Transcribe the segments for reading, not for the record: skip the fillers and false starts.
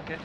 jacket.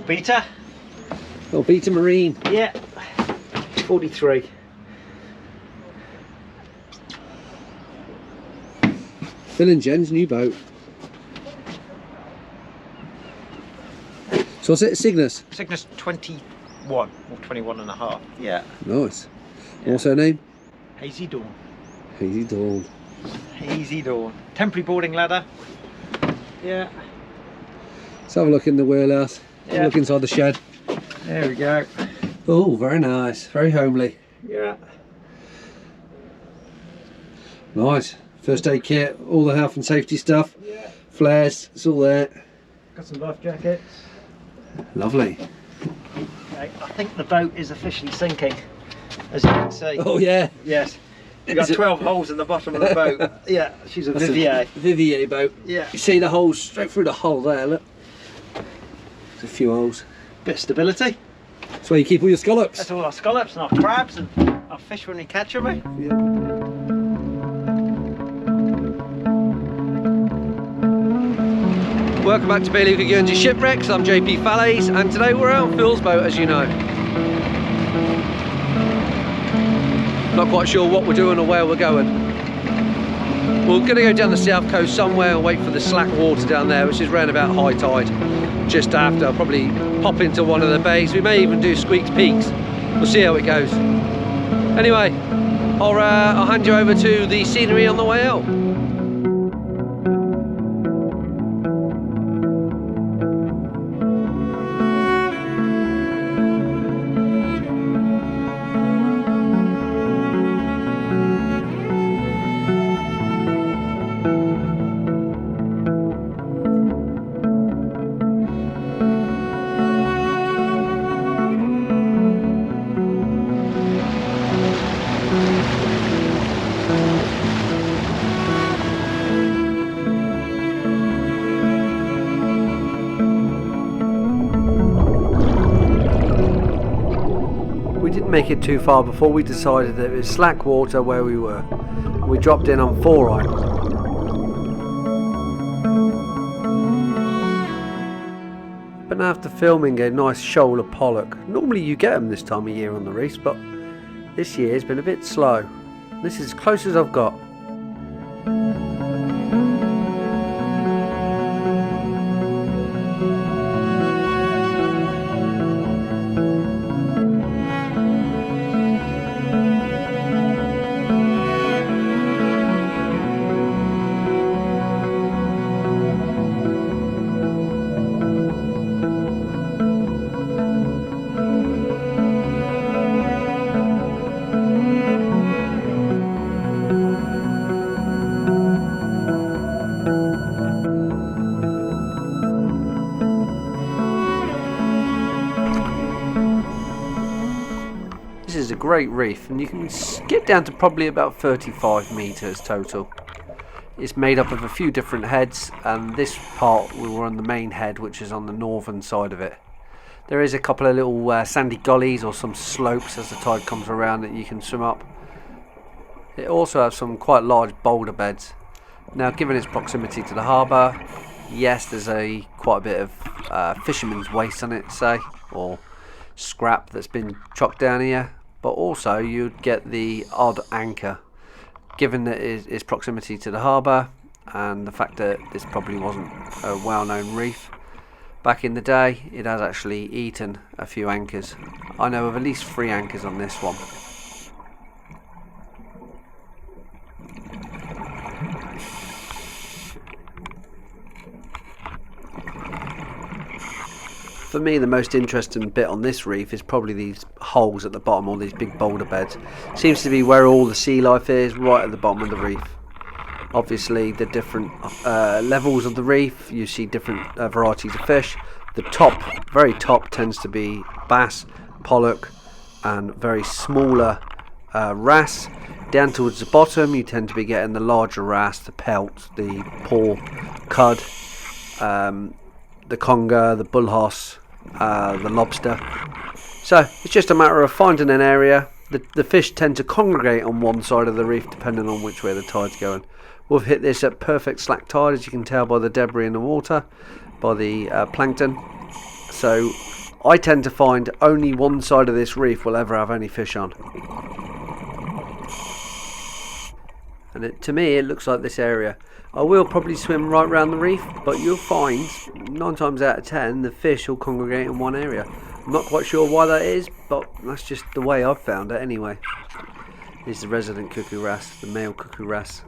Beta. Oh, Beta Marine. Yeah. 43. Phil and Jen's new boat. So what's it? Cygnus? Cygnus 21 or 21 and a half. Yeah. Nice. Yeah. What's her name? Hazey Dawn. Hazey Dawn. Hazey Dawn. Temporary boarding ladder. Yeah. Let's have a look in the wheelhouse. Have a look inside the shed. There we go. Oh, very nice. Very homely. Yeah. Nice. First aid kit, all the health and safety stuff. Yeah. Flares, it's all there. Got some life jackets. Lovely. Okay, I think the boat is officially sinking, as you can see. Oh yeah. Yes. You've got 12 holes in the bottom of the boat. Yeah, she's a That's Vivier. Vivier boat. Yeah. You see the holes straight through the hull there, look. There's a few holes. Bit of stability. That's where you keep all your scallops. That's all our scallops and our crabs and our fish when we catch them. Eh? Yeah. Welcome back to Bailiwick of Guernsey Shipwrecks. I'm JP Fallais and today we're out on Phil's boat, as you know. Not quite sure what we're doing or where we're going. We're going to go down the south coast somewhere and wait for the slack water down there, which is round about high tide. Just after, I'll probably pop into one of the bays. We may even do Squeak's Peaks. We'll see how it goes. Anyway, I'll hand you over to the scenery on the way out. Make it too far before we decided that it was slack water where we were. We dropped in on Forien. But after filming a nice shoal of pollock, normally you get them this time of year on the reefs, but this year has been a bit slow. This is as close as I've got. This is a great reef and you can get down to probably about 35 metres total. It's made up of a few different heads and this part we were on the main head, which is on the northern side of it. There is a couple of little sandy gullies or some slopes as the tide comes around that you can swim up. It also has some quite large boulder beds. Now, given its proximity to the harbour, yes, there's quite a bit of fisherman's waste on it, say, or scrap that's been chucked down here, but also you'd get the odd anchor. Given that its proximity to the harbour and the fact that this probably wasn't a well-known reef back in the day, it has actually eaten a few anchors. I know of at least 3 anchors on this one. For me, the most interesting bit on this reef is probably these holes at the bottom, all these big boulder beds. Seems to be where all the sea life is, right at the bottom of the reef. obviously the different levels of the reef. You see different varieties of fish. The top, very top, tends to be bass, pollock, and very smaller wrasse. Down towards the bottom, you tend to be getting the larger wrasse, the pelt, the paw, cod, the conger, the bullhoss, the lobster. So it's just a matter of finding an area. The fish tend to congregate on one side of the reef depending on which way the tide's going. We've hit this at perfect slack tide, as you can tell by the debris in the water, by the plankton. So I tend to find only one side of this reef will ever have any fish on. And to me it looks like this area. I will probably swim right around the reef, but you'll find 9 times out of 10 the fish will congregate in one area. I'm not quite sure why that is, but that's just the way I've found it anyway. Here's the resident cuckoo wrasse, the male cuckoo wrasse.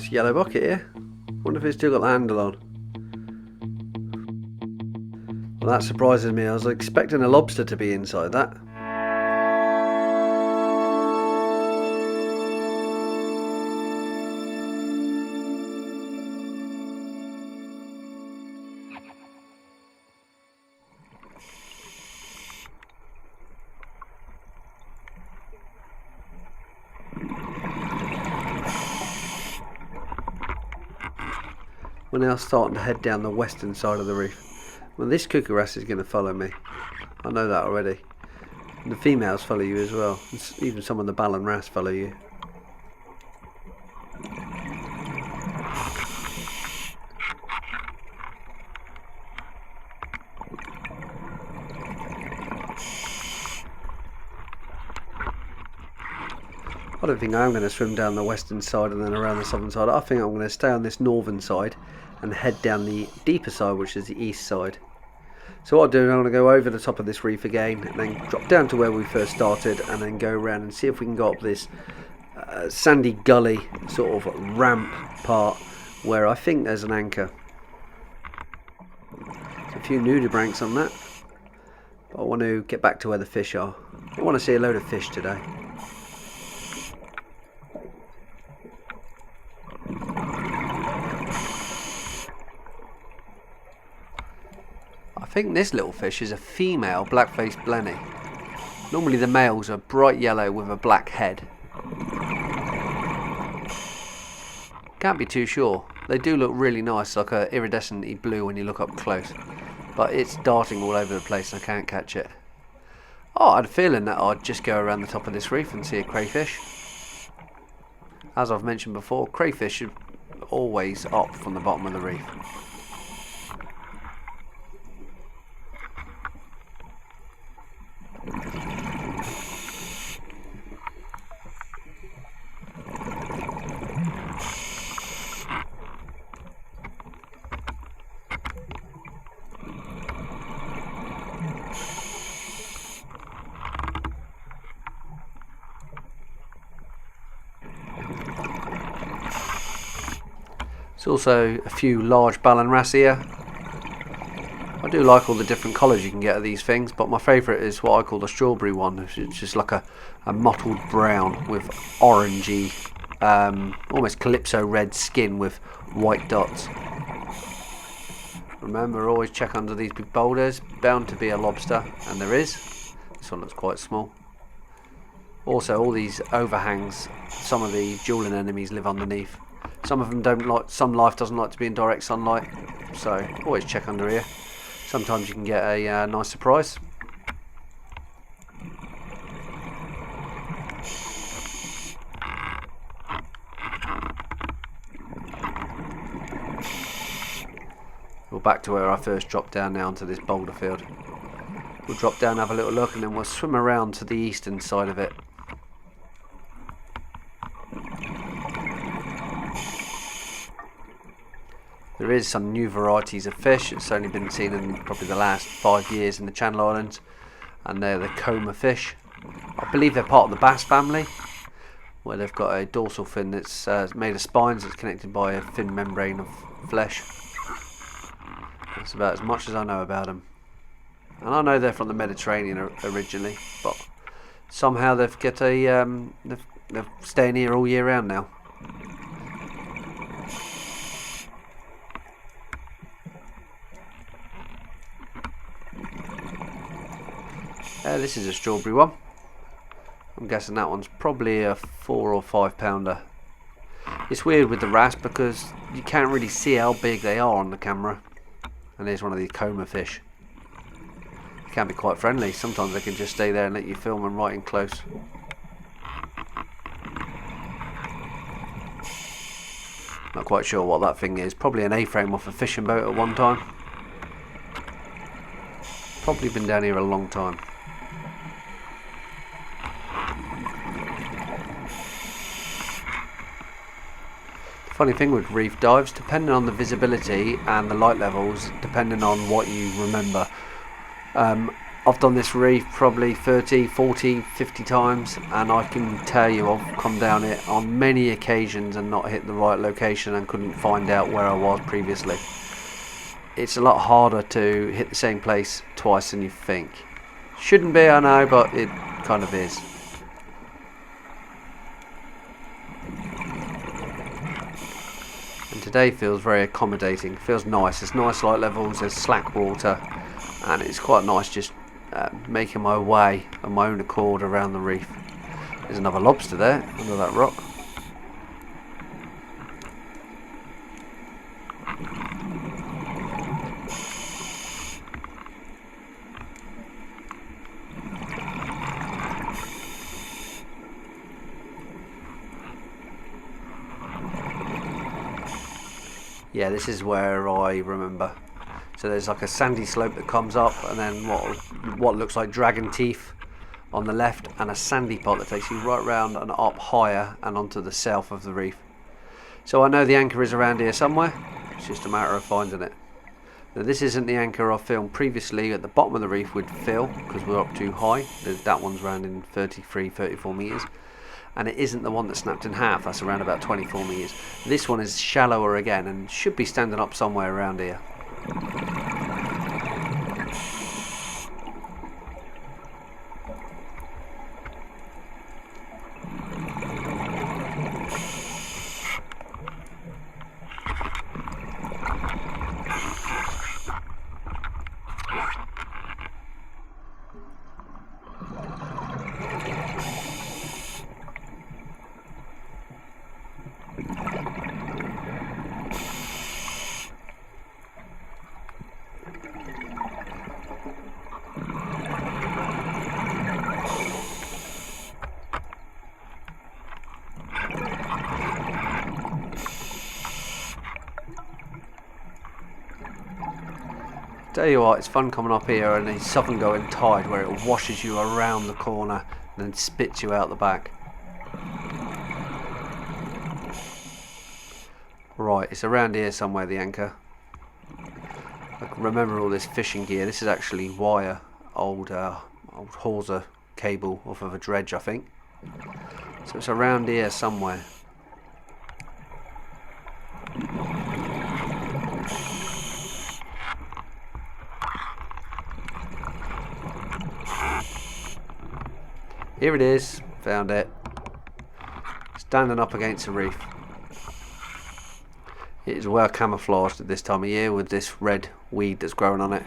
Yellow bucket here. Wonder if it's still got the handle on. Well, that surprises me. I was expecting a lobster to be inside that. We're now starting to head down the western side of the reef. Well, this cuckoo wrasse is going to follow me. I know that already. And the females follow you as well. Even some of the Ballon wrasse follow you. I don't think I'm going to swim down the western side and then around the southern side. I think I'm going to stay on this northern side and head down the deeper side, which is the east side. So what I'll do is I'm going to go over the top of this reef again and then drop down to where we first started and then go around and see if we can go up this sandy gully sort of ramp part where I think there's an anchor. few nudibranchs on that. But I want to get back to where the fish are. I want to see a load of fish today. I think this little fish is a female black-faced blenny. Normally the males are bright yellow with a black head. Can't be too sure. They do look really nice, like a iridescent-y blue when you look up close. But it's darting all over the place and I can't catch it. Oh, I had a feeling that I'd just go around the top of this reef and see a crayfish. As I've mentioned before, crayfish are always up from the bottom of the reef. There's also a few large ballanrass here. I do like all the different colours you can get of these things, but my favourite is what I call the strawberry one, which is just like a mottled brown with orangey, almost calypso red skin with white dots. Remember, always check under these big boulders, bound to be a lobster, and there is. This one looks quite small. Also, all these overhangs, some of the dual anemones live underneath. Some of them don't like, some life doesn't like to be in direct sunlight, so always check under here. Sometimes you can get a nice surprise. We're back to where I first dropped down now onto this boulder field. We'll drop down, have a little look, and then we'll swim around to the eastern side of it. There is some new varieties of fish. It's only been seen in probably the last 5 years in the Channel Islands, and they're the coma fish. I believe they're part of the bass family, where they've got a dorsal fin that's made of spines that's connected by a thin membrane of flesh. That's about as much as I know about them. And I know they're from the Mediterranean originally, but somehow they've got a they're staying here all year round now. This is a strawberry one. I'm guessing that one's probably a 4 or 5 pounder. It's weird with the wrasse because you can't really see how big they are on the camera. And there's one of these coma fish. They can be quite friendly. Sometimes they can just stay there and let you film them right in close. Not quite sure what that thing is. Probably an A-frame off a fishing boat at one time. Probably been down here a long time. Funny thing with reef dives, depending on the visibility and the light levels, depending on what you remember. I've done this reef probably 30, 40, 50 times, and I can tell you I've come down it on many occasions and not hit the right location and couldn't find out where I was previously. It's a lot harder to hit the same place twice than you think. Shouldn't be, I know, but it kind of is. And today feels very accommodating, feels nice. There's nice light levels, there's slack water, and it's quite nice just making my way on my own accord around the reef. There's another lobster there under that rock. Yeah, this is where I remember. So there's like a sandy slope that comes up, and then what looks like dragon teeth on the left, and a sandy pot that takes you right round and up higher and onto the south of the reef. So I know the anchor is around here somewhere. It's just a matter of finding it. Now this isn't the anchor I filmed previously at the bottom of the reef with Phil, because we're up too high. That one's around in 33, 34 metres. And it isn't the one that snapped in half, that's around about 24 metres. This one is shallower again and should be standing up somewhere around here. Tell you what, it's fun coming up here and the southern going tide where it washes you around the corner and then spits you out the back. Right, it's around here somewhere, the anchor. I can remember all this fishing gear. This is actually wire, old hawser cable off of a dredge, I think. So it's around here somewhere. Here it is, found it. Standing up against the reef. It is well camouflaged at this time of year with this red weed that's growing on it.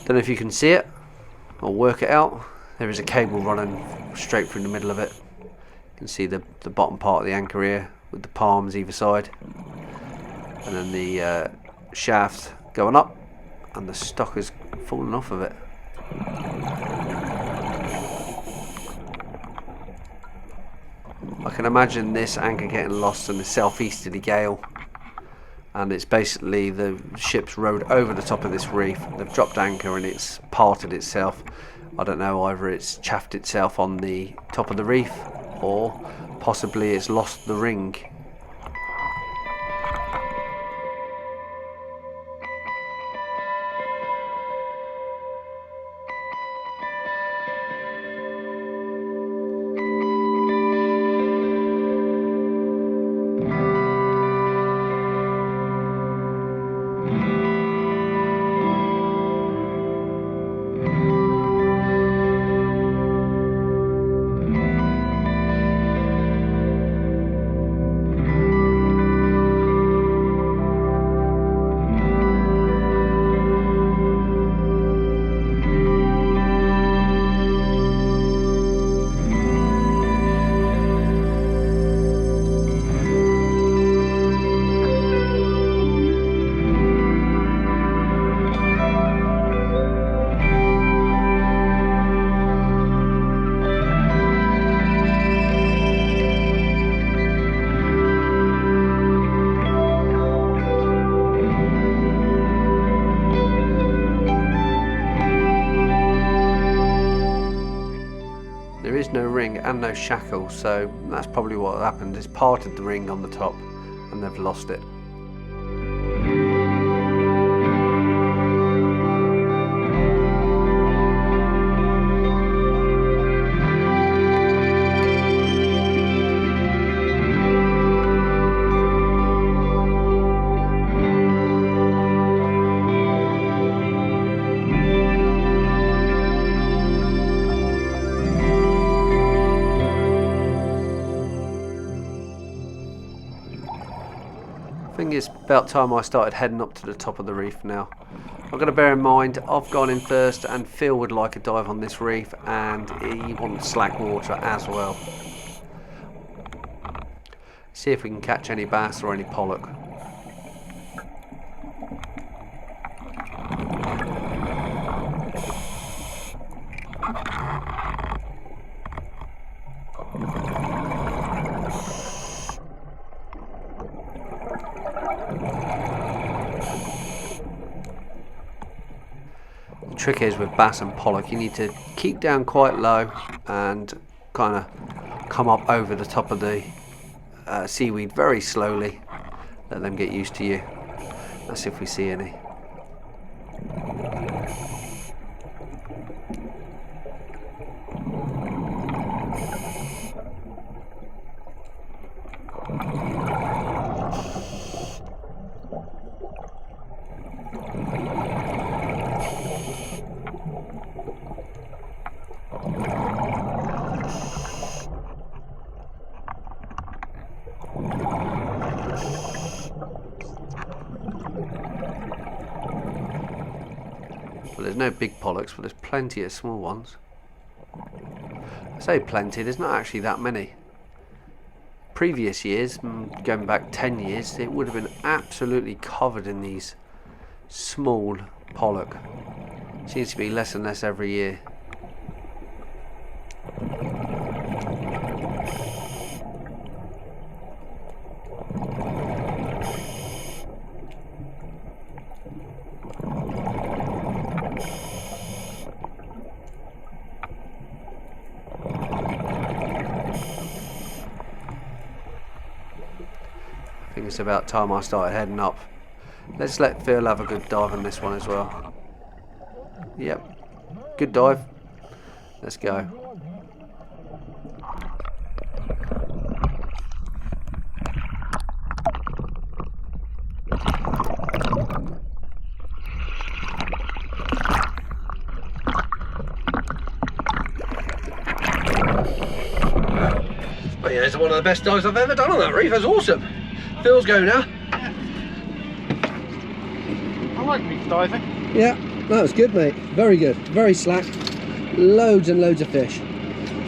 Don't know if you can see it or work it out. There is a cable running straight through the middle of it. You can see the bottom part of the anchor here with the palms either side. And then the shaft going up and the stock is falling off of it. I can imagine this anchor getting lost in the southeasterly gale, and it's basically the ship's rowed over the top of this reef. They've dropped anchor and it's parted itself. I don't know, either it's chaffed itself on the top of the reef or possibly it's lost the ring. No ring and no shackle, so that's probably what happened. It's parted the ring on the top and they've lost it. I think it's about time I started heading up to the top of the reef now. I've got to bear in mind I've gone in first and Phil would like a dive on this reef and he wants slack water as well. See if we can catch any bass or any pollock. The trick is with bass and pollock, you need to keep down quite low and kind of come up over the top of the seaweed very slowly. Let them get used to you. Let's see if we see any. Well, there's no big pollocks, but there's plenty of small ones. I say plenty, there's not actually that many. Previous years, going back 10 years, it would have been absolutely covered in these small pollock. Seems to be less and less every year. it's about time I started heading up. Let's let Phil have a good dive on this one as well. Yep, good dive. Let's go. But yeah, it's one of the best dives I've ever done on that reef. That's awesome. Phil's go now. I like reef diving. Yeah, that was good, mate. Very good. Very slack. Loads and loads of fish.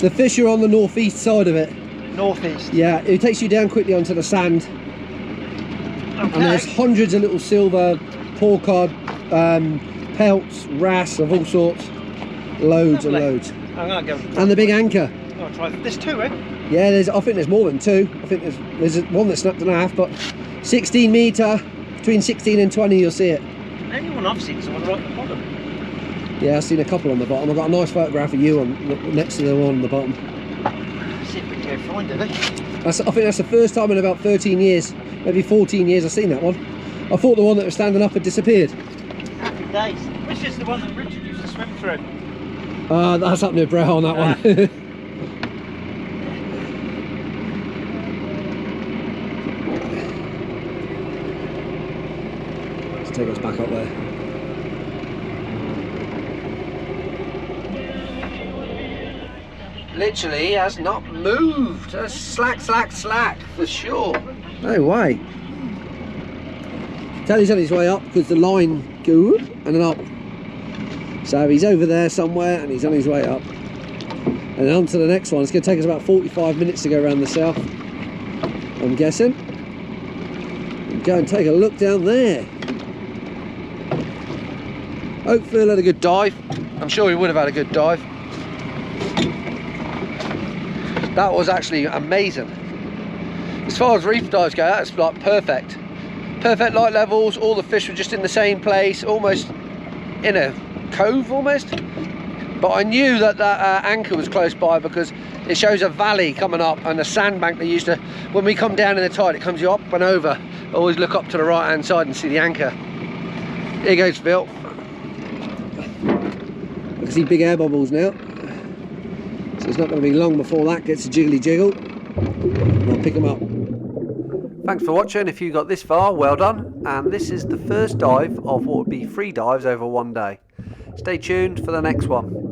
The fish are on the northeast side of it. Northeast. Yeah, it takes you down quickly onto the sand. Okay. And there's hundreds of little silver, porcard, pelts, wrasse of all sorts. Loads Lovely. and loads. I'm gonna go. And the big anchor. I'll try. There's two, eh? Yeah, I think there's more than two. I think there's one that's snapped in half, but 16 metre, between 16 and 20 you'll see it. Anyone I've seen is the one right at the bottom. Yeah, I've seen a couple on the bottom. I've got a nice photograph of you on next to the one on the bottom. See if we can go find it, eh? I think that's the first time in about 13 years, maybe 14 years I've seen that one. I thought the one that was standing up had disappeared. Happy days. Which is the one that Richard used to swim through? That's up near Brow on that one. Let's take us back up there. Literally has not moved. Slack, for sure. No way. Tell he's on his way up because the line goes and then up. So he's over there somewhere and he's on his way up. And on to the next one. It's going to take us about 45 minutes to go around the south, I'm guessing. And go and take a look down there. Hope Phil had a good dive. I'm sure he would have had a good dive. That was actually amazing. As far as reef dives go, that's like perfect. Perfect light levels, all the fish were just in the same place, almost in a cove almost. But I knew that that anchor was close by because it shows a valley coming up and a sandbank they used to, when we come down in the tide, it comes you up and over. Always look up to the right hand side and see the anchor. Here goes Phil. I can see big air bubbles now. So it's not going to be long before that gets a jiggly jiggle. I'll pick them up. Thanks for watching. If you got this far, well done. And this is the first dive of what would be 3 dives over one day. Stay tuned for the next one.